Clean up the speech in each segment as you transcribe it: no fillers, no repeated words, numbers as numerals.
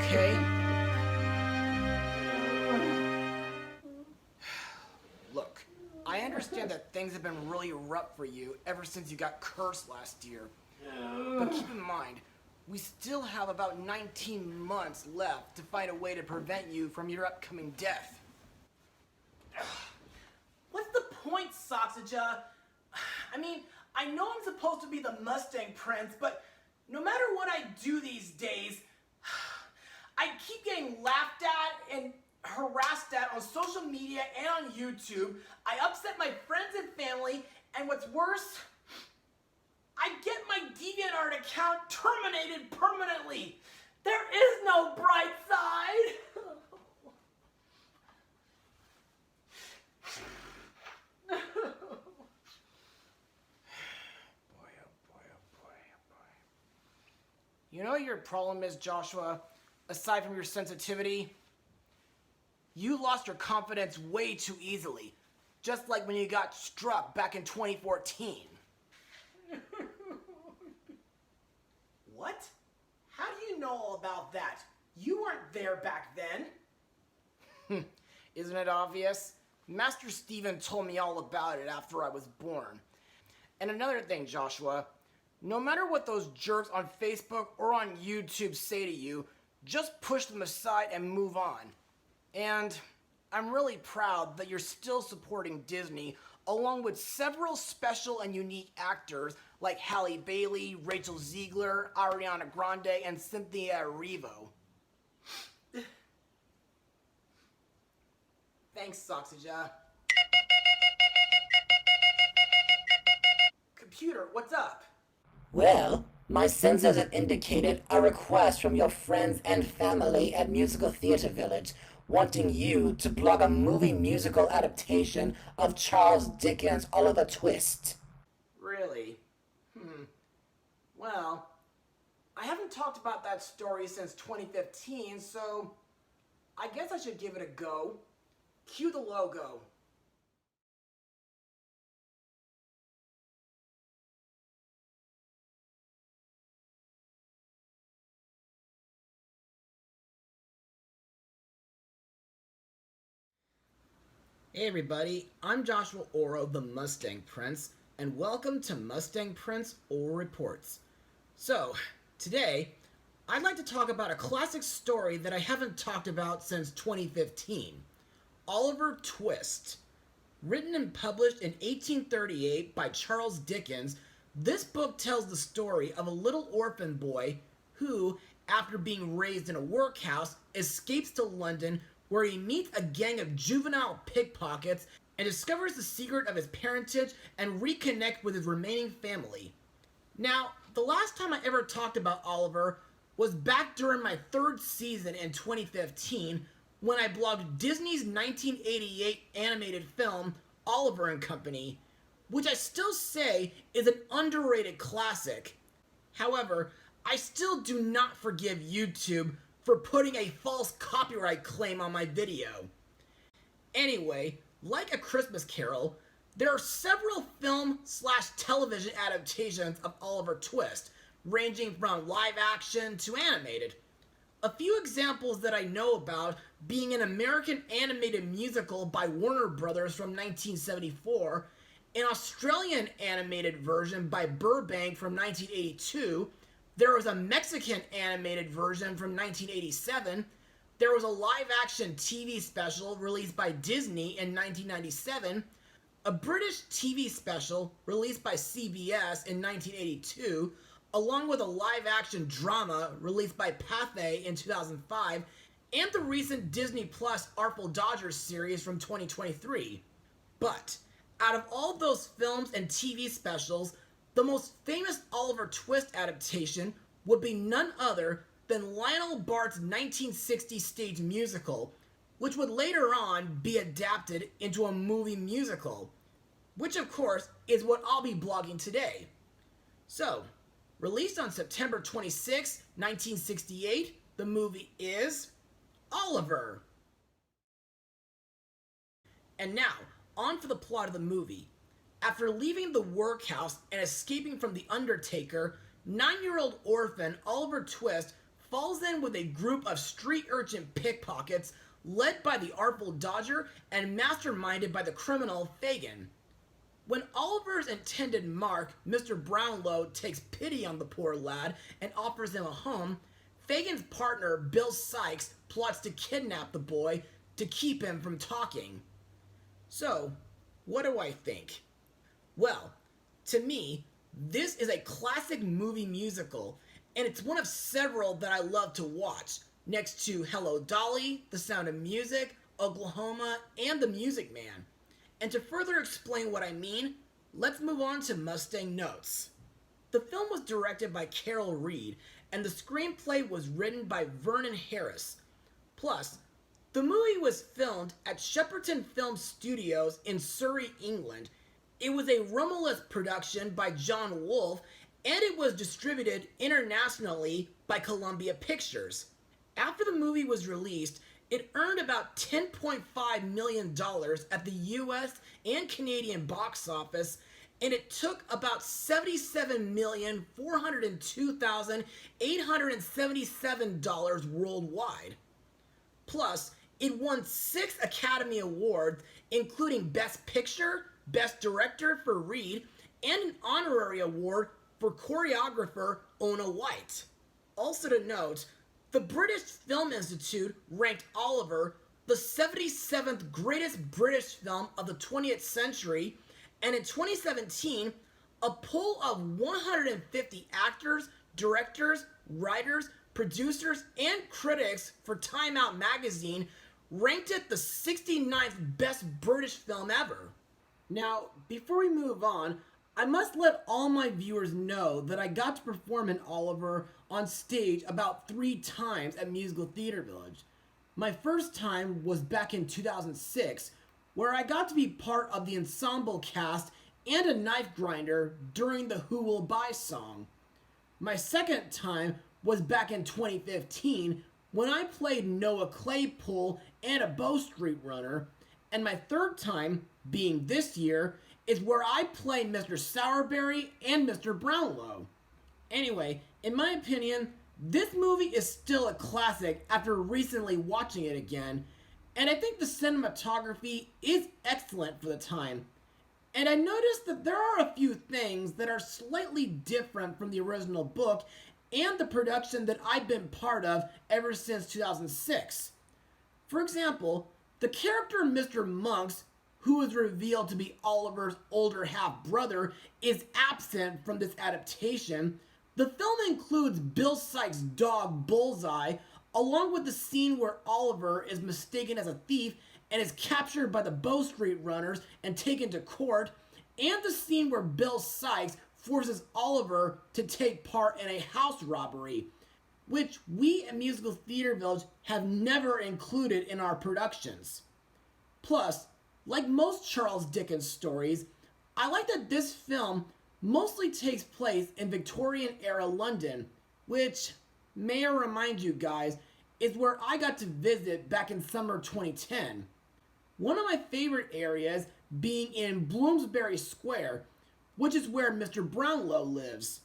okay? Look, I understand that things have been really rough for you ever since you got cursed last year. But keep in mind, we still have about 19 months left to find a way to prevent you from your upcoming death. What's the point, Soxaja? I mean, I know I'm supposed to be the Mustang Prince, but no matter what I do these days, I keep getting laughed at and harassed at on social media and on YouTube. I upset my friends and family, and what's worse, I get my DeviantArt account terminated permanently. There is no bright side. You know what your problem is, Joshua? Aside from your sensitivity, you lost your confidence way too easily. Just like when you got struck back in 2014. What? How do you know all about that? You weren't there back then. Isn't it obvious? Master Stephen told me all about it after I was born. And another thing, Joshua, no matter what those jerks on Facebook or on YouTube say to you, just push them aside and move on. And I'm really proud that you're still supporting Disney, along with several special and unique actors like Halle Bailey, Rachel Ziegler, Ariana Grande, and Cynthia Erivo. Thanks, Soxaja. Computer, what's up? Well, my sensors have indicated a request from your friends and family at Musical Theatre Village wanting you to blog a movie musical adaptation of Charles Dickens' Oliver Twist. Really? Well, I haven't talked about that story since 2015, so I guess I should give it a go. Cue the logo. Hey everybody, I'm Joshua Orro, the Mustang Prince, and welcome to Mustang Prince Orro Reports. So, today, I'd like to talk about a classic story that I haven't talked about since 2015, Oliver Twist. Written and published in 1838 by Charles Dickens, this book tells the story of a little orphan boy who, after being raised in a workhouse, escapes to London where he meets a gang of juvenile pickpockets and discovers the secret of his parentage and reconnects with his remaining family. Now, the last time I ever talked about Oliver was back during my third season in 2015 when I blogged Disney's 1988 animated film, Oliver and Company, which I still say is an underrated classic. However, I still do not forgive YouTube for putting a false copyright claim on my video. Anyway, like A Christmas Carol, there are several film/television adaptations of Oliver Twist, ranging from live action to animated. A few examples that I know about being an American animated musical by Warner Brothers from 1974, an Australian animated version by Burbank from 1982, there was a Mexican animated version from 1987, there was a live-action TV special released by Disney in 1997, a British TV special released by CBS in 1982, along with a live-action drama released by Pathé in 2005, and the recent Disney Plus Artful Dodgers series from 2023. But, out of all those films and TV specials, the most famous Oliver Twist adaptation would be none other than Lionel Bart's 1960 stage musical, which would later on be adapted into a movie musical, which of course is what I'll be blogging today. So, released on September 26, 1968, the movie is Oliver. And now, on for the plot of the movie. After leaving the workhouse and escaping from the Undertaker, 9-year-old orphan Oliver Twist falls in with a group of street urchin pickpockets led by the Artful Dodger and masterminded by the criminal Fagin. When Oliver's intended mark, Mr. Brownlow, takes pity on the poor lad and offers him a home, Fagin's partner, Bill Sikes, plots to kidnap the boy to keep him from talking. So, what do I think? Well, to me, this is a classic movie musical, and it's one of several that I love to watch, next to Hello Dolly, The Sound of Music, Oklahoma, and The Music Man. And to further explain what I mean, let's move on to Mustang Notes. The film was directed by Carol Reed, and the screenplay was written by Vernon Harris. Plus, the movie was filmed at Shepperton Film Studios in Surrey, England. It was a Romulus production by John Wolfe, and it was distributed internationally by Columbia Pictures. After the movie was released, it earned about $10.5 million at the US and Canadian box office, and it took about $77,402,877 worldwide. Plus, it won 6 Academy Awards, including Best Picture, Best Director for Reed, and an honorary award for choreographer Ona White. Also to note, the British Film Institute ranked Oliver the 77th greatest British film of the 20th century, and in 2017, a poll of 150 actors, directors, writers, producers, and critics for Time Out magazine ranked it the 69th best British film ever. Now, before we move on, I must let all my viewers know that I got to perform in Oliver on stage about 3 times at Musical Theater Village. My first time was back in 2006, where I got to be part of the ensemble cast and a knife grinder during the Who Will Buy song. My second time was back in 2015, when I played Noah Claypool and a Bow Street runner, and my third time, being this year, is where I play Mr. Sourberry and Mr. Brownlow. Anyway, in my opinion, this movie is still a classic after recently watching it again, and I think the cinematography is excellent for the time. And I noticed that there are a few things that are slightly different from the original book and the production that I've been part of ever since 2006. For example, the character Mr. Monks, who is revealed to be Oliver's older half-brother, is absent from this adaptation. The film includes Bill Sikes' dog Bullseye, along with the scene where Oliver is mistaken as a thief and is captured by the Bow Street runners and taken to court, and the scene where Bill Sikes forces Oliver to take part in a house robbery, which we at Musical Theater Village have never included in our productions. Plus, like most Charles Dickens stories, I like that this film mostly takes place in Victorian-era London, which, may I remind you guys, is where I got to visit back in summer 2010. One of my favorite areas being in Bloomsbury Square, which is where Mr. Brownlow lives.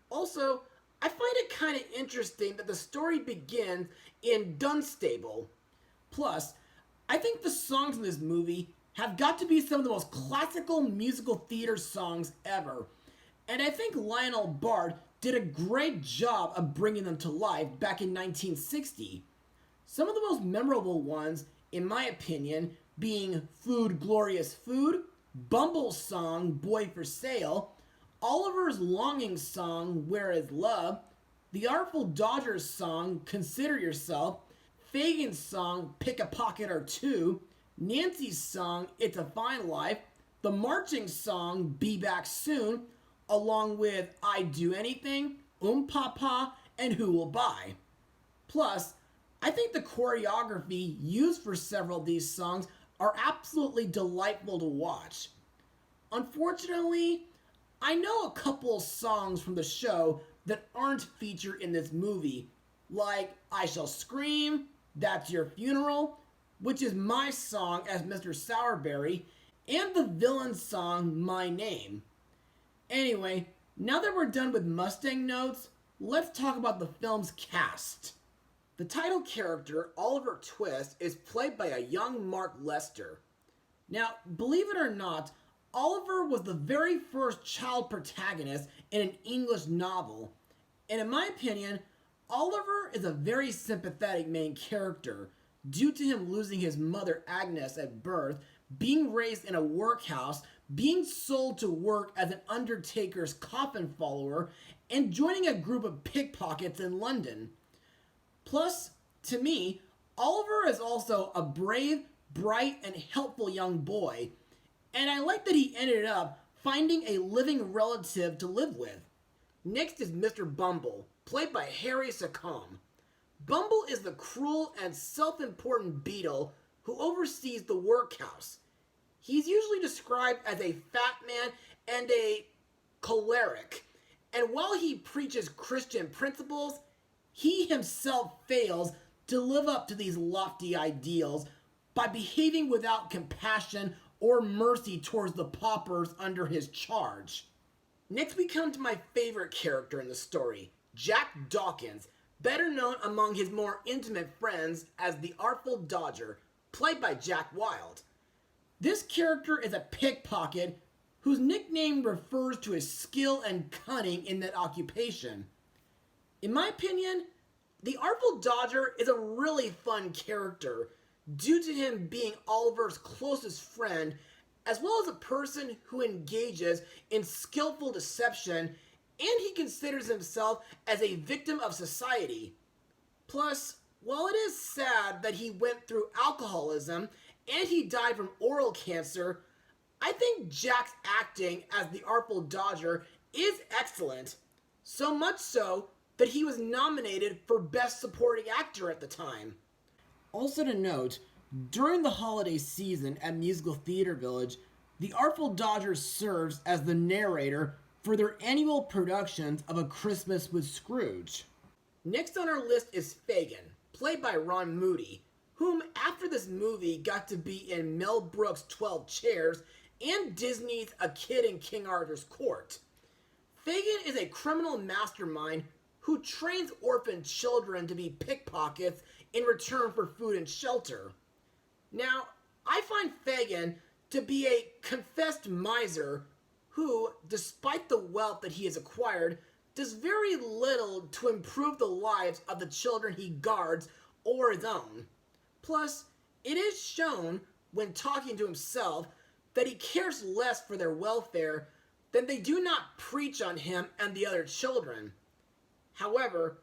Also, I find it kind of interesting that the story begins in Dunstable. Plus, I think the songs in this movie have got to be some of the most classical musical theater songs ever. And I think Lionel Bart did a great job of bringing them to life back in 1960. Some of the most memorable ones, in my opinion, being Food Glorious Food, Bumble's song Boy for Sale, Oliver's longing song Where Is Love, the Artful Dodger's song Consider Yourself, Fagin's song Pick a Pocket or Two, Nancy's song It's a Fine Life, the marching song Be Back Soon, along with I'd Do Anything, Papa, and Who Will Buy. Plus, I think the choreography used for several of these songs are absolutely delightful to watch. Unfortunately, I know a couple of songs from the show that aren't featured in this movie, like I Shall Scream, That's Your Funeral, which is my song as Mr. Sourberry, and the villain song My Name. Anyway, now that we're done with Mustang notes, let's talk about the film's cast. The title character, Oliver Twist, is played by a young Mark Lester. Now, believe it or not, Oliver was the very first child protagonist in an English novel, and in my opinion, Oliver is a very sympathetic main character due to him losing his mother Agnes at birth, being raised in a workhouse, being sold to work as an undertaker's coffin follower, and joining a group of pickpockets in London. Plus, to me, Oliver is also a brave, bright, and helpful young boy, and I like that he ended up finding a living relative to live with. Next is Mr. Bumble, played by Harry Secombe. Bumble is the cruel and self-important beadle who oversees the workhouse. He's usually described as a fat man and a choleric, and while he preaches Christian principles, he himself fails to live up to these lofty ideals by behaving without compassion or mercy towards the paupers under his charge. Next we come to my favorite character in the story, Jack Dawkins, better known among his more intimate friends as the Artful Dodger, played by Jack Wilde. This character is a pickpocket whose nickname refers to his skill and cunning in that occupation. In my opinion, the Artful Dodger is a really fun character due to him being Oliver's closest friend, as well as a person who engages in skillful deception, and he considers himself as a victim of society. Plus, while it is sad that he went through alcoholism and he died from oral cancer, I think Jack's acting as the Artful Dodger is excellent, so much so that he was nominated for Best Supporting Actor at the time. Also to note, during the holiday season at Musical Theater Village, the Artful Dodger serves as the narrator for their annual productions of A Christmas with Scrooge. Next on our list is Fagin, played by Ron Moody, whom after this movie got to be in Mel Brooks' 12 Chairs and Disney's A Kid in King Arthur's Court. Fagin is a criminal mastermind who trains orphan children to be pickpockets in return for food and shelter. Now, I find Fagin to be a confessed miser who, despite the wealth that he has acquired, does very little to improve the lives of the children he guards or his own. Plus, it is shown, when talking to himself, that he cares less for their welfare than they do not preach on him and the other children. However,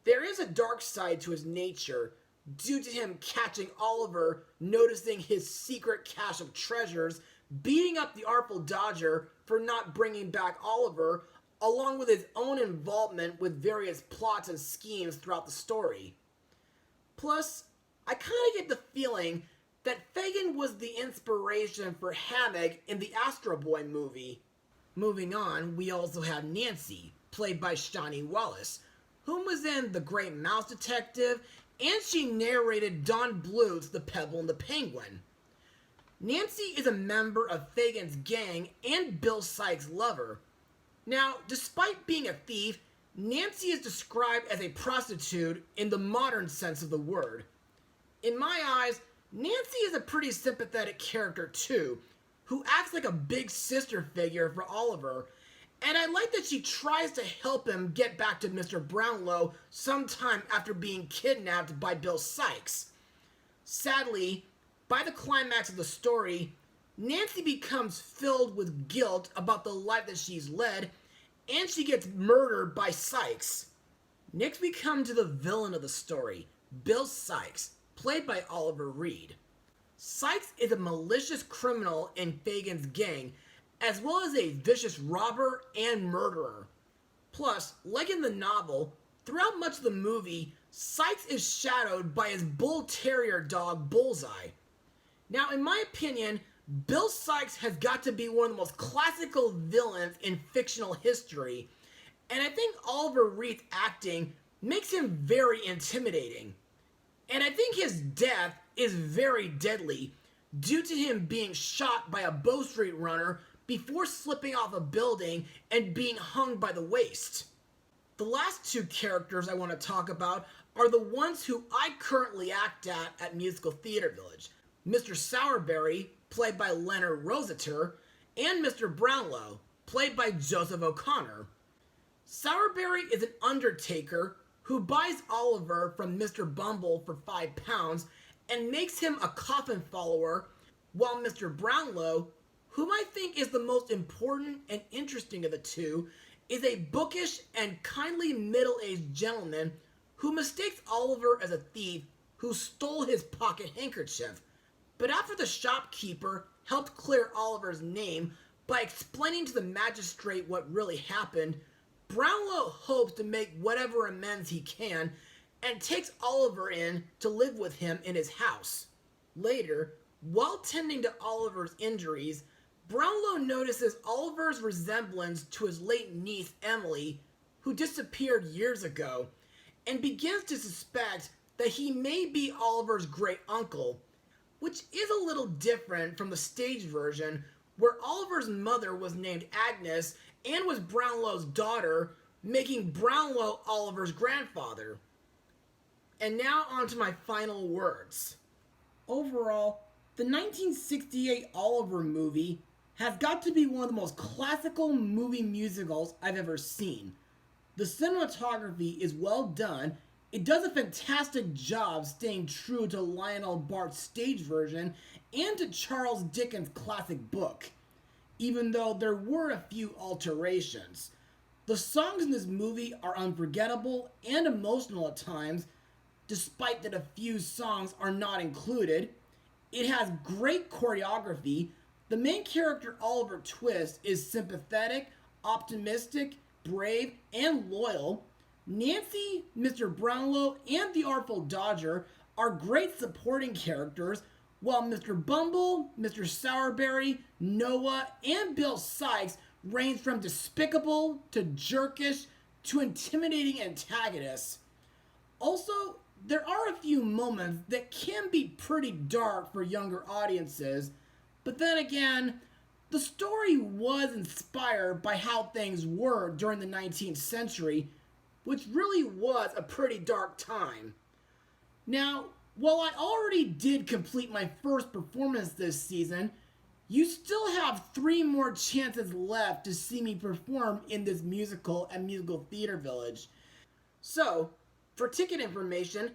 there is a dark side to his nature due to him catching Oliver noticing his secret cache of treasures, beating up the Artful Dodger for not bringing back Oliver, along with his own involvement with various plots and schemes throughout the story. Plus, I kind of get the feeling that Fagin was the inspiration for Hammock in the Astro Boy movie. Moving on, we also have Nancy, played by Shawnee Wallace, whom was in The Great Mouse Detective, and she narrated Don Bluth's The Pebble and the Penguin. Nancy is a member of Fagin's gang and Bill Sikes' lover. Now, despite being a thief, Nancy is described as a prostitute in the modern sense of the word. In my eyes, Nancy is a pretty sympathetic character too, who acts like a big sister figure for Oliver, and I like that she tries to help him get back to Mr. Brownlow sometime after being kidnapped by Bill Sikes. Sadly, by the climax of the story, Nancy becomes filled with guilt about the life that she's led, and she gets murdered by Sikes. Next we come to the villain of the story, Bill Sikes, played by Oliver Reed. Sikes is a malicious criminal in Fagin's gang, as well as a vicious robber and murderer. Plus, like in the novel, throughout much of the movie, Sikes is shadowed by his bull terrier dog, Bullseye. Now, in my opinion, Bill Sikes has got to be one of the most classical villains in fictional history, and I think Oliver Reed's acting makes him very intimidating. And I think his death is very deadly due to him being shot by a Bow Street runner before slipping off a building and being hung by the waist. The last two characters I want to talk about are the ones who I currently act at Musical Theater Village. Mr. Sowerberry, played by Leonard Rossiter, and Mr. Brownlow, played by Joseph O'Connor. Sowerberry is an undertaker who buys Oliver from Mr. Bumble for £5 and makes him a coffin follower, while Mr. Brownlow, whom I think is the most important and interesting of the two, is a bookish and kindly middle-aged gentleman who mistakes Oliver as a thief who stole his pocket handkerchief. But after the shopkeeper helped clear Oliver's name by explaining to the magistrate what really happened, Brownlow hopes to make whatever amends he can and takes Oliver in to live with him in his house. Later, while tending to Oliver's injuries, Brownlow notices Oliver's resemblance to his late niece Emily, who disappeared years ago, and begins to suspect that he may be Oliver's great uncle, which is a little different from the stage version, where Oliver's mother was named Agnes and was Brownlow's daughter, making Brownlow Oliver's grandfather. And now on to my final words. Overall, the 1968 Oliver movie has got to be one of the most classical movie musicals I've ever seen. The cinematography is well done. It does a fantastic job staying true to Lionel Bart's stage version and to Charles Dickens' classic book, even though there were a few alterations. The songs in this movie are unforgettable and emotional at times, despite that a few songs are not included. It has great choreography. The main character, Oliver Twist, is sympathetic, optimistic, brave, and loyal. Nancy, Mr. Brownlow, and the Artful Dodger are great supporting characters, while Mr. Bumble, Mr. Sowerberry, Noah, and Bill Sikes range from despicable to jerkish to intimidating antagonists. Also, there are a few moments that can be pretty dark for younger audiences, but then again, the story was inspired by how things were during the 19th century, which really was a pretty dark time. Now, while I already did complete my first performance this season, you still have 3 more chances left to see me perform in this musical at Musical Theater Village. So, for ticket information,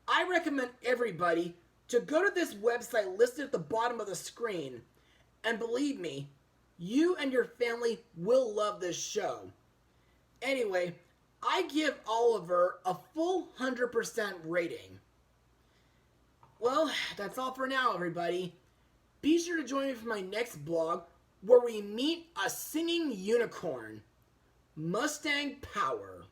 I recommend everybody to go to this website listed at the bottom of the screen. And believe me, you and your family will love this show. Anyway, I give Oliver a full 100% rating. Well, that's all for now, everybody. Be sure to join me for my next blog, where we meet a singing unicorn. Mustang Power.